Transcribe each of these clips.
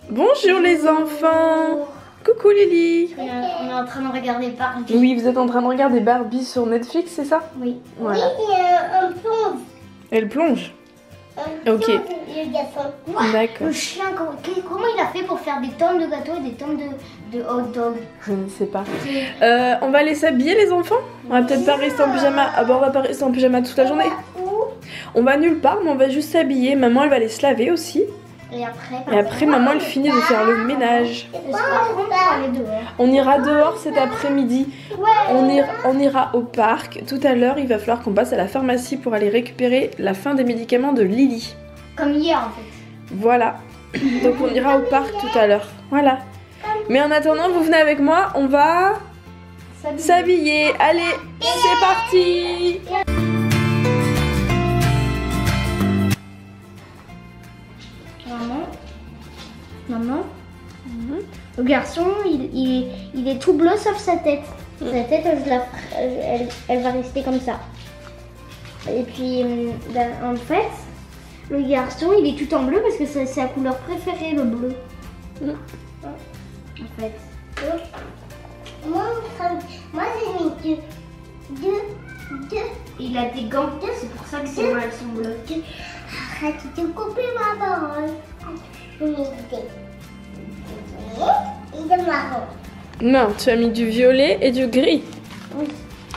Bonjour les enfants. Coucou Lily. On est en train de regarder Barbie. Oui, vous êtes en train de regarder Barbie sur Netflix, c'est ça? Oui. Voilà. Oui, il y a un plonge. Elle plonge. Ok. Le garçon. D'accord. Le chien, comment il a fait pour faire des tonnes de gâteaux et des tonnes de hot dogs? Je ne sais pas. On va aller s'habiller les enfants? On va peut-être pas rester en pyjama. Ah bah on va pas rester en pyjama toute la journée. Où? On va nulle part, mais on va juste s'habiller. Maman elle va aller se laver aussi. Et après, Et après maman elle finit de faire le ménage. on va aller dehors. On ira dehors cet après-midi. On ira au parc. Tout à l'heure, il va falloir qu'on passe à la pharmacie pour aller récupérer la fin des médicaments de Lily. Comme hier en fait. Voilà. Donc on ira au parc tout à l'heure. Voilà. Mais en attendant, vous venez avec moi, on va s'habiller. Allez, c'est parti. Maman. Le garçon, il est tout bleu sauf sa tête. Sa tête, elle va rester comme ça. Et puis, en fait, le garçon, il est tout en bleu parce que c'est sa couleur préférée, le bleu. En fait. Moi, j'ai mis deux. Il a des gants, c'est pour ça que ses mains sont bleues. Arrête de couper ma parole. J'ai mis et de marron. Non, tu as mis du violet et du gris. Oui.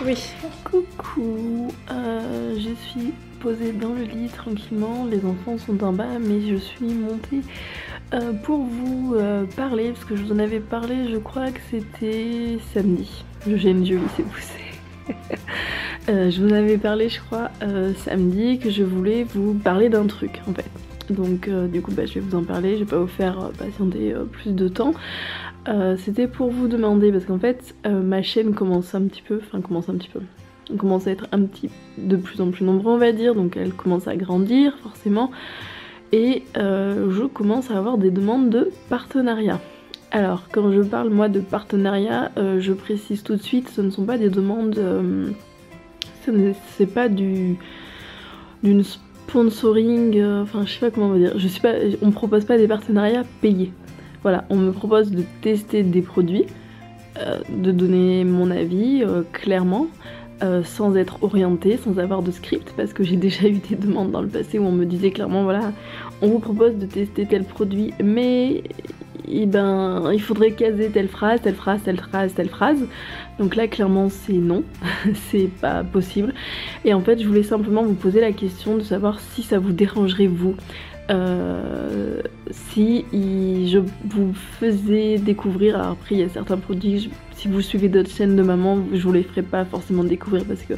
Oui. Coucou. Je suis posée dans le lit tranquillement. Les enfants sont en bas, mais je suis montée pour vous parler, parce que je vous en avais parlé, je crois que c'était samedi. J'ai une jolie s'est poussée. Je vous avais parlé, je crois, samedi, que je voulais vous parler d'un truc en fait. Donc du coup je vais vous en parler, je vais pas vous faire patienter plus de temps. C'était pour vous demander, parce qu'en fait ma chaîne commence un petit peu, on commence à être de plus en plus nombreux on va dire, donc elle commence à grandir forcément. Et je commence à avoir des demandes de partenariat. Alors quand je parle moi de partenariat, je précise tout de suite, ce ne sont pas des demandes, c'est pas d'une sponsoring, enfin je sais pas comment on va dire, on me propose pas des partenariats payés. Voilà, on me propose de tester des produits, de donner mon avis clairement, sans être orientée, sans avoir de script, parce que j'ai déjà eu des demandes dans le passé où on me disait clairement voilà, on vous propose de tester tel produit, mais il faudrait caser telle phrase. Donc là clairement c'est non, c'est pas possible. Et en fait je voulais simplement vous poser la question de savoir si ça vous dérangerait vous, si je vous faisais découvrir, alors après il y a certains produits, si vous suivez d'autres chaînes de maman, je vous les ferai pas forcément découvrir parce que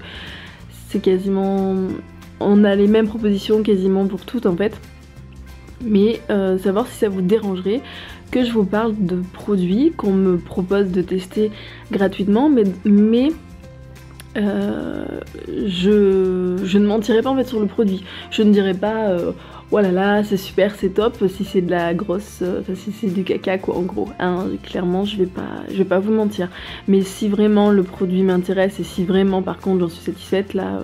c'est quasiment, on a les mêmes propositions quasiment pour toutes en fait. Mais savoir si ça vous dérangerait que je vous parle de produits qu'on me propose de tester gratuitement, mais je ne mentirai pas en fait sur le produit. Je ne dirai pas oh là là c'est super, c'est top, si c'est de la grosse, si c'est du caca quoi en gros, hein, clairement je vais pas vous mentir. Mais si vraiment le produit m'intéresse et si vraiment par contre j'en suis satisfaite, là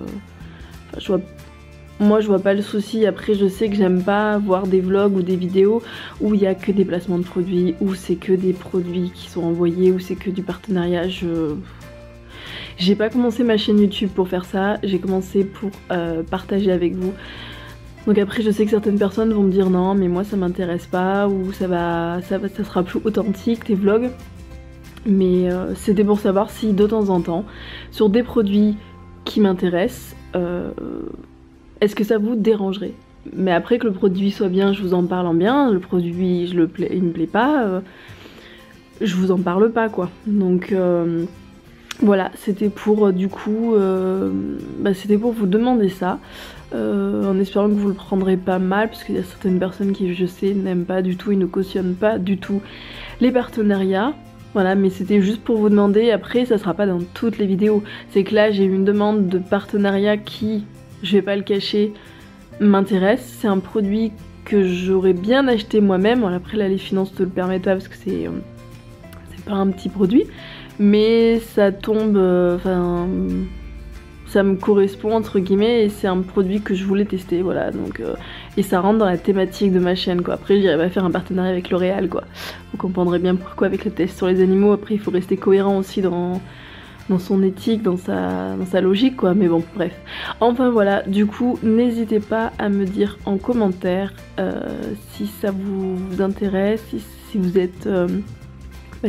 moi je vois pas le souci. Après je sais que j'aime pas voir des vlogs ou des vidéos où il y a que des placements de produits, où c'est que des produits qui sont envoyés, où c'est que du partenariat. J'ai pas commencé ma chaîne YouTube pour faire ça, j'ai commencé pour partager avec vous. Donc après je sais que certaines personnes vont me dire non mais moi ça m'intéresse pas, ou ça sera plus authentique tes vlogs. Mais c'était pour savoir si de temps en temps, sur des produits qui m'intéressent, est-ce que ça vous dérangerait? Mais après que le produit soit bien, je vous en parle en bien, le produit il me plaît pas, je vous en parle pas quoi. Donc voilà, c'était pour du coup, c'était pour vous demander ça, en espérant que vous le prendrez pas mal, parce qu'il y a certaines personnes qui je sais n'aiment pas du tout, ils ne cautionnent pas du tout les partenariats. Voilà, mais c'était juste pour vous demander. Après ça sera pas dans toutes les vidéos, c'est que là j'ai eu une demande de partenariat qui, je vais pas le cacher, m'intéresse. C'est un produit que j'aurais bien acheté moi-même. Alors après là les finances te le permettent pas parce que c'est pas un petit produit, mais ça tombe, ça me correspond entre guillemets et c'est un produit que je voulais tester, voilà. Donc et ça rentre dans la thématique de ma chaîne quoi. Après j'irai pas faire un partenariat avec L'Oréal quoi. Vous comprendrez bien pourquoi avec les tests sur les animaux. Après il faut rester cohérent aussi dans son éthique, dans sa logique quoi, mais bon bref. Enfin voilà, du coup n'hésitez pas à me dire en commentaire si ça vous intéresse, si vous êtes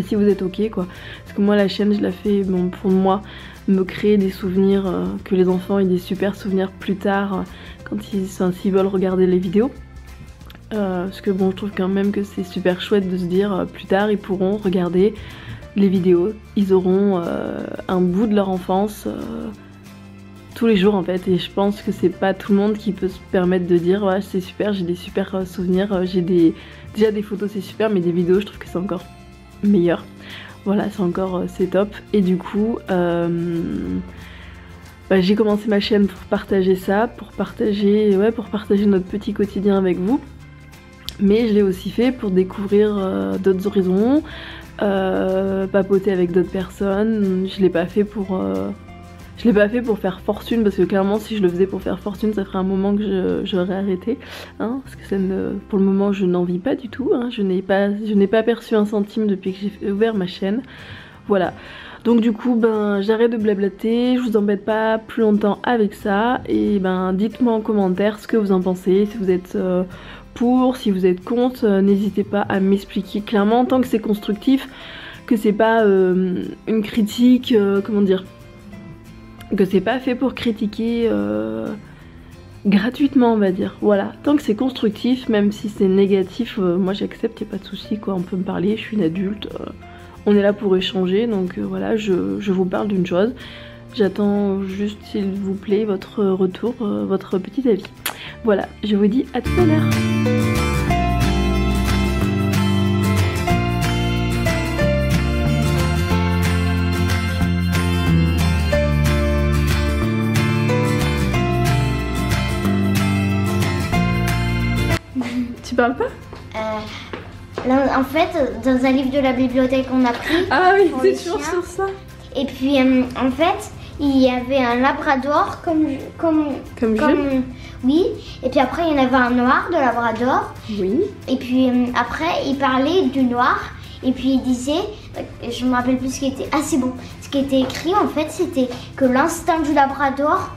si vous êtes ok quoi. Parce que moi la chaîne je la fais bon, pour moi me créer des souvenirs, que les enfants aient des super souvenirs plus tard quand s'ils veulent regarder les vidéos. Parce que bon je trouve quand même que c'est super chouette de se dire plus tard ils pourront regarder les vidéos, ils auront un bout de leur enfance tous les jours en fait, et je pense que c'est pas tout le monde qui peut se permettre de dire ouais c'est super, j'ai des super souvenirs, j'ai déjà des photos c'est super, mais des vidéos je trouve que c'est encore meilleur. Voilà, c'est top. Et du coup j'ai commencé ma chaîne pour partager ça, pour partager notre petit quotidien avec vous, mais je l'ai aussi fait pour découvrir d'autres horizons, papoter avec d'autres personnes. Je l'ai pas fait pour faire fortune, parce que clairement si je le faisais pour faire fortune ça ferait un moment que j'aurais arrêté hein, parce que pour le moment je n'en vis pas du tout hein. Je n'ai pas perçu un centime depuis que j'ai ouvert ma chaîne, voilà. Donc du coup j'arrête de blablater, je vous embête pas plus longtemps avec ça, et dites-moi en commentaire ce que vous en pensez, si vous êtes pour, si vous êtes contre, n'hésitez pas à m'expliquer clairement, tant que c'est constructif, que c'est pas une critique, comment dire, que c'est pas fait pour critiquer gratuitement on va dire, voilà, tant que c'est constructif, même si c'est négatif, moi j'accepte, y a pas de souci quoi, on peut me parler, je suis une adulte, on est là pour échanger, donc voilà, je vous parle d'une chose, j'attends juste s'il vous plaît votre retour, votre petit avis. Voilà, je vous dis à tout à l'heure. Tu parles pas? Là, en fait, dans un livre de la bibliothèque qu'on a pris. Ah oui, c'est toujours sur ça. Et puis, en fait, il y avait un labrador comme Jules. Oui. Et puis après, il y en avait un noir de labrador. Oui. Et puis après, il parlait du noir. Et puis il disait, je me rappelle plus ce qui était. Ah, c'est bon. Ce qui était écrit, en fait, c'était que l'instinct du labrador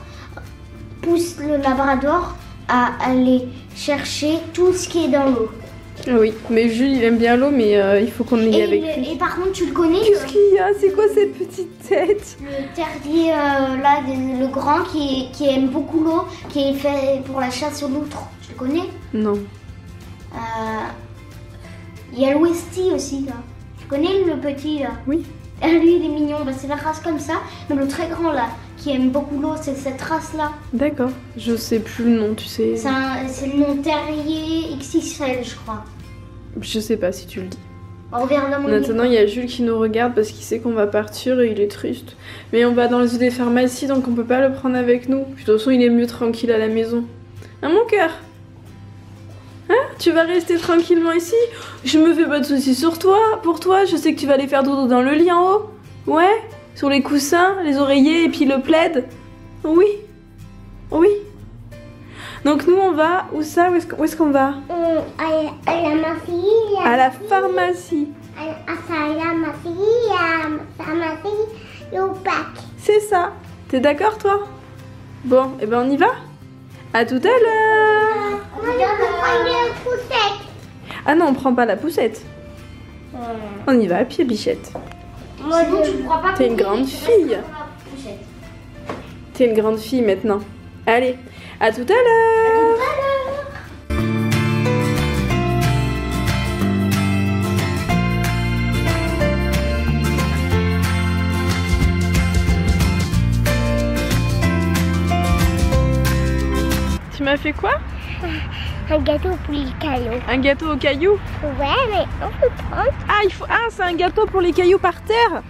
pousse le labrador à aller chercher tout ce qui est dans l'eau. Oui, mais Jules il aime bien l'eau, mais il faut qu'on aille avec lui. Et par contre, tu le connais? Qu'est-ce qu'il y a? C'est quoi cette petite tête? Le terrier là, le grand qui aime beaucoup l'eau, qui est fait pour la chasse aux loutres. Tu le connais? Non. Il y a le Westie aussi là. Tu connais le petit là? Oui. Lui il est mignon, c'est la race comme ça, mais le très grand là, qui aime beaucoup l'eau, c'est cette race là. D'accord, je sais plus le nom, tu sais. C'est le nom terrier XXL je crois. Je sais pas si tu le dis. On regarde dans mon Maintenant il y a Jules qui nous regarde parce qu'il sait qu'on va partir et il est triste. Mais on va dans les pharmacies donc on peut pas le prendre avec nous. Puis, de toute façon il est mieux tranquille à la maison. Hein mon cœur? Hein? Tu vas rester tranquillement ici? Je me fais pas de soucis sur toi, pour toi, je sais que tu vas aller faire dodo dans le lit en haut. Ouais? Sur les coussins, les oreillers et puis le plaid. Oui. Oui. Donc nous on va, où ça? Où est-ce qu'on va? À la pharmacie. À la pharmacie. À la pharmacie, au pack. C'est ça. T'es d'accord toi? Bon, et ben on y va? À tout à l'heure. On va prendre la poussette. Ah non, on prend pas la poussette. On y va à pied, bichette. Moi, tu ne crois pas. T'es une grande fille. T'es une grande fille maintenant. Allez, à tout à l'heure. Tu m'as fait quoi? Un gâteau pour les cailloux. Un gâteau aux cailloux? Ouais, mais on peut prendre. Ah, c'est un gâteau pour les cailloux par terre?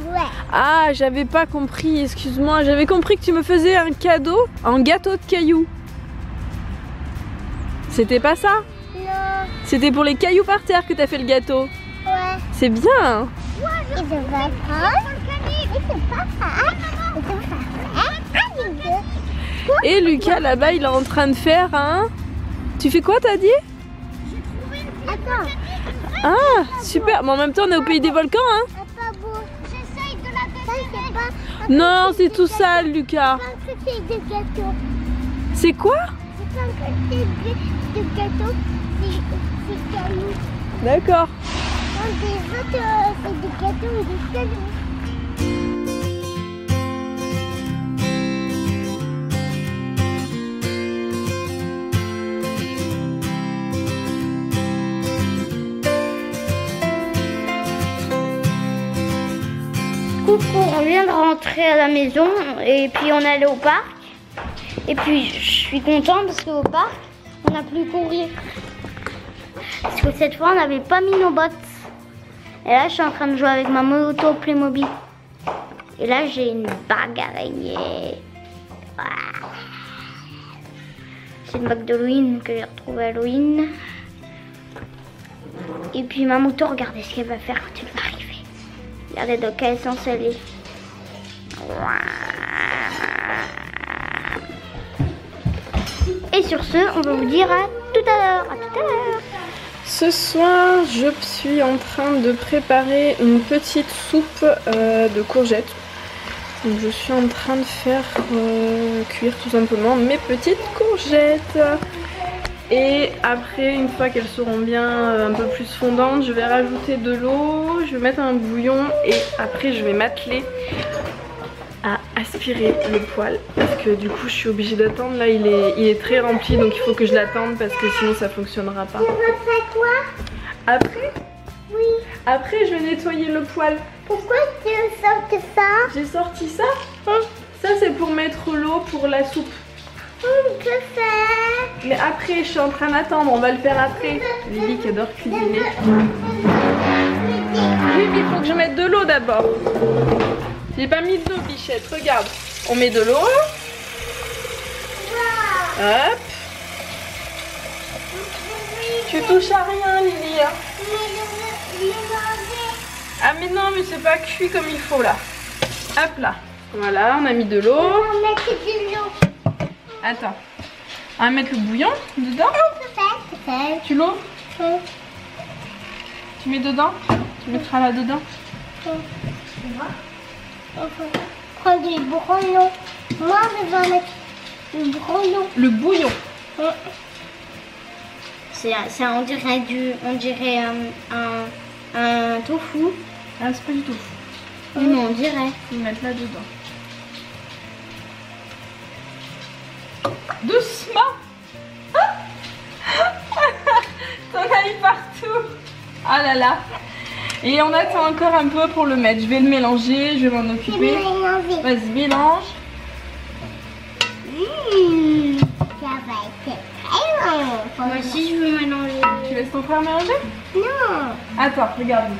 Ouais. Ah, j'avais pas compris, excuse-moi. J'avais compris que tu me faisais un cadeau en gâteau de cailloux. C'était pas ça? Non. C'était pour les cailloux par terre que t'as fait le gâteau. Ouais. C'est bien. Et je vais prendre. Et c'est pas ça. Et c'est pas ça. Et Lucas là-bas il est en train de faire un... Tu fais quoi t'as dit? Attends. Ah super, mais en même temps on est au pays des volcans hein. Pas beau. J'essaye de la casser. Non c'est tout sale Lucas. C'est pas un côté de gâteau. C'est quoi? C'est pas un côté de gâteau. C'est caillou. D'accord. Des autres, c'est des gâteaux et des cailloux. Coucou, on vient de rentrer à la maison et puis on est allé au parc. Et puis je suis contente parce qu'au parc, on a pu courir. Parce que cette fois, on n'avait pas mis nos bottes. Et là, je suis en train de jouer avec ma moto Playmobil. Et là, j'ai une bague araignée. Ouah. C'est une bague d'Halloween que j'ai retrouvée à Halloween. Et puis ma moto, regardez ce qu'elle va faire quand elle va arriver. Regardez dans quel sens elle est. Et sur ce, on va vous dire à tout à l'heure. À tout à l'heure. Ce soir, je suis en train de préparer une petite soupe de courgettes. Donc, je suis en train de faire cuire tout simplement mes petites courgettes. Et après, une fois qu'elles seront bien un peu plus fondantes, je vais rajouter de l'eau, je vais mettre un bouillon et après je vais m'atteler à aspirer le poêle. Parce que du coup je suis obligée d'attendre, là il est très rempli donc il faut que je l'attende parce que sinon ça fonctionnera pas. Tu vas faire quoi? Après? Oui. Après je vais nettoyer le poêle. Pourquoi tu sortes ça? J'ai sorti ça. Ça c'est pour mettre l'eau pour la soupe. On peut faire. Mais après je suis en train d'attendre, on va le faire après. Lily qui adore cuisiner. Oui mais il faut que je mette de l'eau d'abord. J'ai pas mis d'eau Bichette, regarde. On met de l'eau. Hop. Tu touches à rien Lily. Ah mais non mais c'est pas cuit comme il faut là. Hop là. Voilà, on a mis de l'eau. On va mettre de l'eau. Attends. On va mettre le bouillon dedans. Peut-être. Tu l'ouvres? Tu mets dedans? Tu mettras là dedans? On va prendre les brouillons. Moi, je vais mettre le brouillon. Le bouillon. On dirait un tofu. Ah c'est pas du tout. Non, on dirait. Je vais mettre là dedans. Doucement. T'en as eu partout. Ah là là. Et on attend encore un peu pour le mettre. Je vais le mélanger, je vais m'en occuper. Vas-y, mélange. Ça va être très long. Moi aussi, je veux mélanger. Tu laisses ton frère mélanger? Non. Attends, regarde.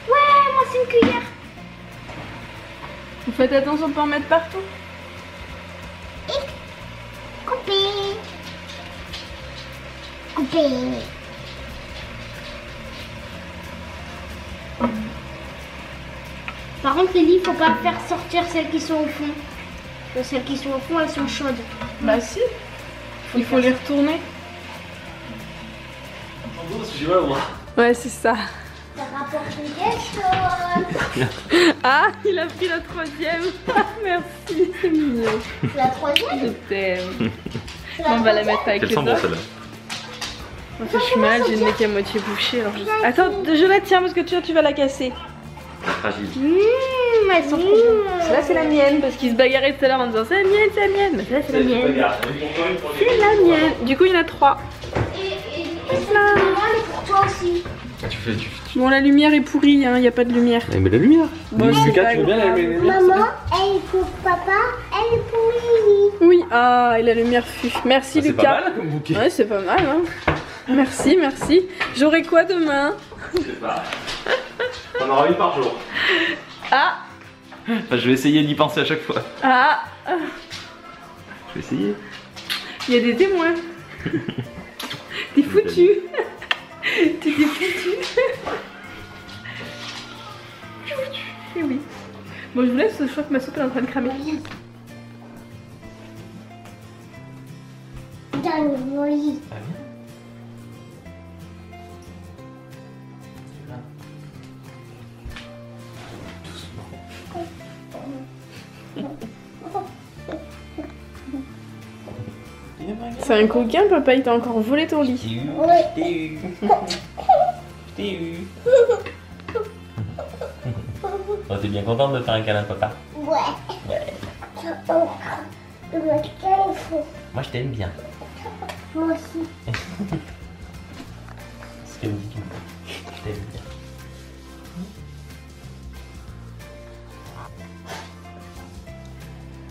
Ouais, moi, c'est une cuillère. Vous faites attention de pas en mettre partout. Couper. Couper. Par contre, Lily, faut pas faire sortir celles qui sont au fond. Parce que celles qui sont au fond, elles sont chaudes. Bah si. Il faut les retourner. Ouais, c'est ça. Ça rapporte quelque chose. Ah, il a pris la troisième. Merci, c'est mignon. La troisième. Je t'aime. On va la mettre avec les Quelle sent bon autres. celle-là? Moi, je suis mal, j'ai le nez qui est à moitié bouché. Alors attends, je la tiens parce que tu vas la casser. Fragile. Elles sont trop bonnes. Celle-là, c'est la mienne parce qu'ils se bagarraient tout à l'heure en disant c'est la mienne, c'est la mienne. Mais celle-là, c'est la mienne. C'est la mienne. Du coup, il y en a 3. Et c'est pour moi, mais pour toi aussi. Bon, la lumière est pourrie, hein, il n'y a pas de lumière. Mais la lumière. Bon, c'est Lucas, pas tu veux bien grave. la lumière? Maman, elle est pour papa, elle est pour Lily. Oui, ah, et la lumière fut. Merci C'est Lucas. pas mal comme bouquet. Ouais, c'est pas mal, hein. Merci, merci. J'aurai quoi demain? Je sais pas. On en aura une par jour. Ah, Enfin, je vais essayer d'y penser à chaque fois. ah, Je vais essayer. il y a des témoins. T'es foutu. T'es foutu. Et oui. Bon, je vous laisse, je crois que ma soupe est en train de cramer. Dans le lit. Ah bien. C'est un coquin, papa, il t'a encore volé ton lit. T'es eu. Oh, t'es bien contente de faire un câlin, papa? Ouais. Ouais. Moi, je t'aime bien. Moi aussi. C'est ce qu'elle me dit tout le temps. Je t'aime bien.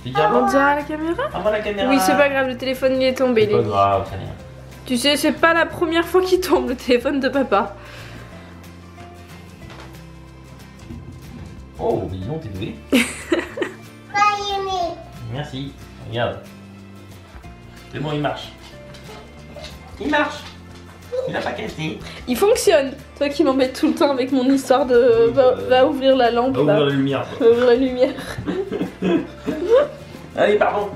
Tu dis au On revoir? dirait à la caméra? Au revoir la caméra. Oui, c'est pas grave, le téléphone il est tombé. C'est pas Lily. grave, c'est rien. Tu sais, c'est pas la première fois qu'il tombe le téléphone de papa. Oh, dis donc, t'es doué. Pas aimé. Merci. Regarde. C'est bon, il marche. Il marche. Il a pas cassé. Il fonctionne. Toi qui m'embête tout le temps avec mon histoire de va ouvrir la lampe. Va là. ouvrir la lumière. Va ouvrir la lumière. Allez, pardon.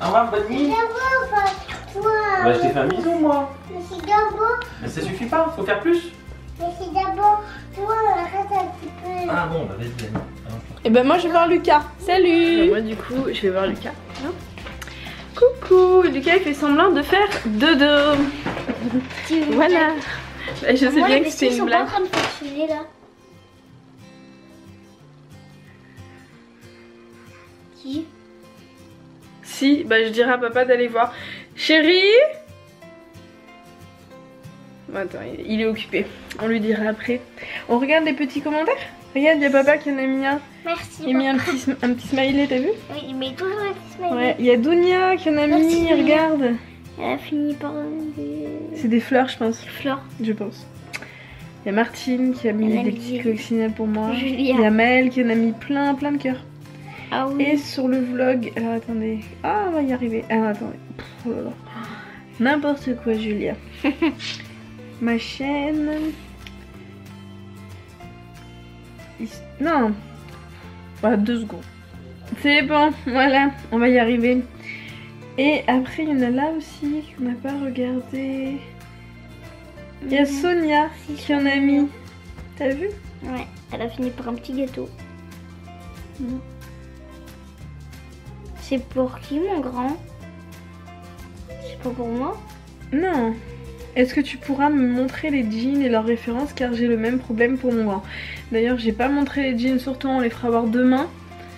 Au revoir, bonne nuit. D'abord, pas toi. Bah, je t'ai fait un bisou, moi. Mais c'est d'abord, Mais ça suffit pas, faut faire plus. mais c'est d'abord toi, arrête un petit peu. Ah bon, bah vas-y, vas-y. Et ben moi je vais voir Lucas. Salut. Moi du coup je vais voir Lucas. Coucou. Lucas il fait semblant de faire dodo. Voilà. Bah, je sais Moi, bien les que c'est vestiges une sont pas en blague. train de fonctionner là. Qui? Si, bah je dirai à papa d'aller voir. Chérie. Bon, attends, il est occupé. On lui dira après. On regarde les petits commentaires. Regarde, il y a papa qui en a mis un. Merci. Il a mis un petit smiley, t'as vu? Oui, il met toujours un petit smiley. Ouais, il y a Dounia qui en a Merci, mis, Dounia. regarde. Elle a fini par des C'est des fleurs, je pense. fleurs. Je pense. Il y a Martine qui a mis Elle a des mis petits des- coccinelles pour moi. Julia. Il y a Maëlle qui en a mis plein de cœurs. Ah oui. Et sur le vlog, alors attendez. Ah, on va y arriver. Ah, attendez. Pff, oh là là. N'importe quoi, Julia. Ma chaîne. Non. Voilà, 2 secondes. C'est bon, voilà, on va y arriver. Et après, il y en a là aussi qu'on n'a pas regardé. Il y a Sonia qui en a mis. T'as vu? Ouais, elle a fini par un petit gâteau. Mhm. C'est pour qui, mon grand? C'est pas pour moi? Non. Est-ce que tu pourras me montrer les jeans et leurs références car j'ai le même problème pour mon grand. D'ailleurs, j'ai pas montré les jeans sur toi, on les fera voir demain.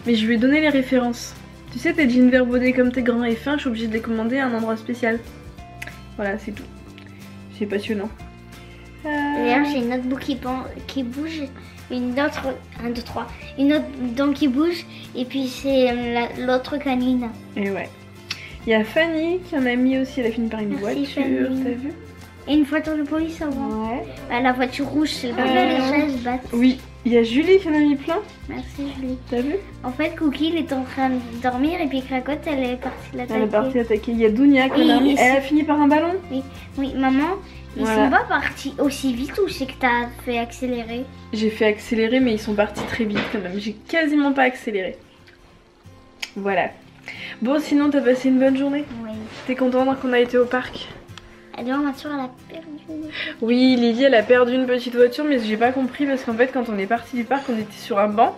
Mais je lui ai donné les références. Tu sais, tes jeans verbaudés comme t'es grand et fin, je suis obligée de les commander à un endroit spécial. Voilà, c'est tout. C'est passionnant. D'ailleurs, j'ai une autre boue qui bouge. Une autre. 1, 2, 3. Une autre dent qui bouge. Et puis c'est l'autre canine. Et ouais. Il y a Fanny qui en a mis aussi, elle a fini par une Merci, voiture, Fanny. t'as vu? Et une voiture de police avant. Ouais. Bah, la voiture rouge, c'est le problème. Les chaises battent. Oui, il y a Julie qui en a mis plein, Merci, Julie. t'as vu? En fait, Cookie, il est en train de dormir. Et puis Cracotte, elle est partie Elle est l'attaquer. partie attaquer. Il y a Dounia qui en a Oui, mis. et Elle a fini par un ballon? Oui, maman, ils Voilà. sont pas partis aussi vite ou c'est que t'as fait accélérer? J'ai fait accélérer mais ils sont partis très vite quand même. J'ai quasiment pas accéléré. Voilà. Bon sinon t'as passé une bonne journée? Oui. T'es contente qu'on a été au parc? Alors, ma soeur, elle a perdu. Oui, Lily elle a perdu une petite voiture mais j'ai pas compris parce qu'en fait quand on est parti du parc on était sur un banc.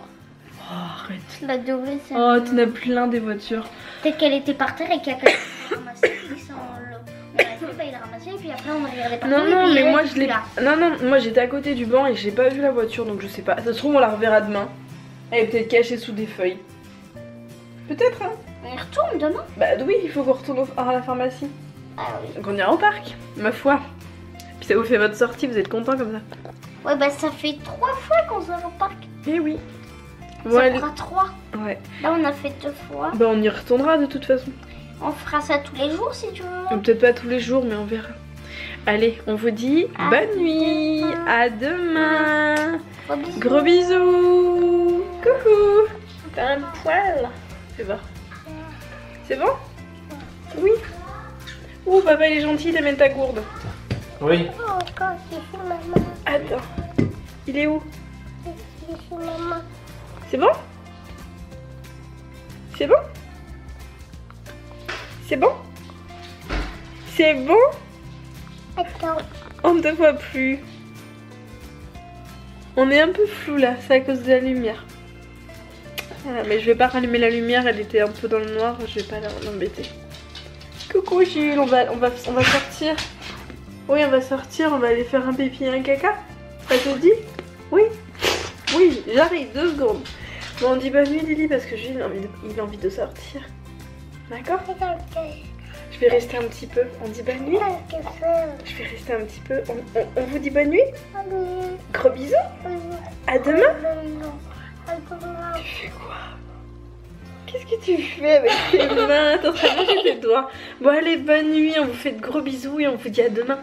Oh arrête. La dorée, c'est. Oh t'en as plein des voitures. Peut-être qu'elle était par terre et qu'il y a quelqu'un qui l'a ramassée. Puis ça, on l'a vu, bah, il l'a ramassée. Et puis après, on a regardé partout. Non et non puis mais elle moi était je l'ai. plus là. Non moi j'étais à côté du banc et j'ai pas vu la voiture donc je sais pas. Ça se trouve on la reverra demain. Elle est peut-être cachée sous des feuilles. Peut-être hein. On y retourne demain? Bah oui il faut qu'on retourne à la pharmacie. Ah oui. Donc on ira au parc, ma foi. Puis ça vous fait votre sortie, vous êtes contents comme ça. Ouais, bah ça fait 3 fois qu'on se va au parc. Eh oui. Ça Voilà. fera 3. Ouais. Là, on a fait 2 fois. Bah on y retournera de toute façon. On fera ça tous les jours si tu veux. Peut-être pas tous les jours, mais on verra. Allez, on vous dit À bonne nuit. demain. À demain. Gros bisous. Gros bisous. Coucou. T'as un poil. C'est bon. C'est bon? Oui. Ouh, papa il est gentil, t'amènes ta gourde. Oui. Oh, encore, c'est chez maman. Attends. Il est où? C'est chez maman. C'est bon? C'est bon? C'est bon? C'est bon? Attends. On ne te voit plus. On est un peu flou là, c'est à cause de la lumière. Voilà, mais je vais pas rallumer la lumière, elle était un peu dans le noir, je vais pas l'embêter. Coucou Jules, on va sortir. Oui, on va sortir, on va aller faire un pipi et un caca. Ça te dit? Oui. Oui, j'arrive, 2 secondes. Bon, on dit bonne nuit Lily parce que Jules il a envie de sortir. D'accord? Je vais rester un petit peu. On dit bonne nuit? Je vais rester un petit peu. On vous dit bonne nuit? Gros bisous? À demain? Tu fais quoi? Qu'est-ce que tu fais avec tes mains? T'es en train de manger tes doigts. Bon allez, bonne nuit, on vous fait de gros bisous et on vous dit à demain.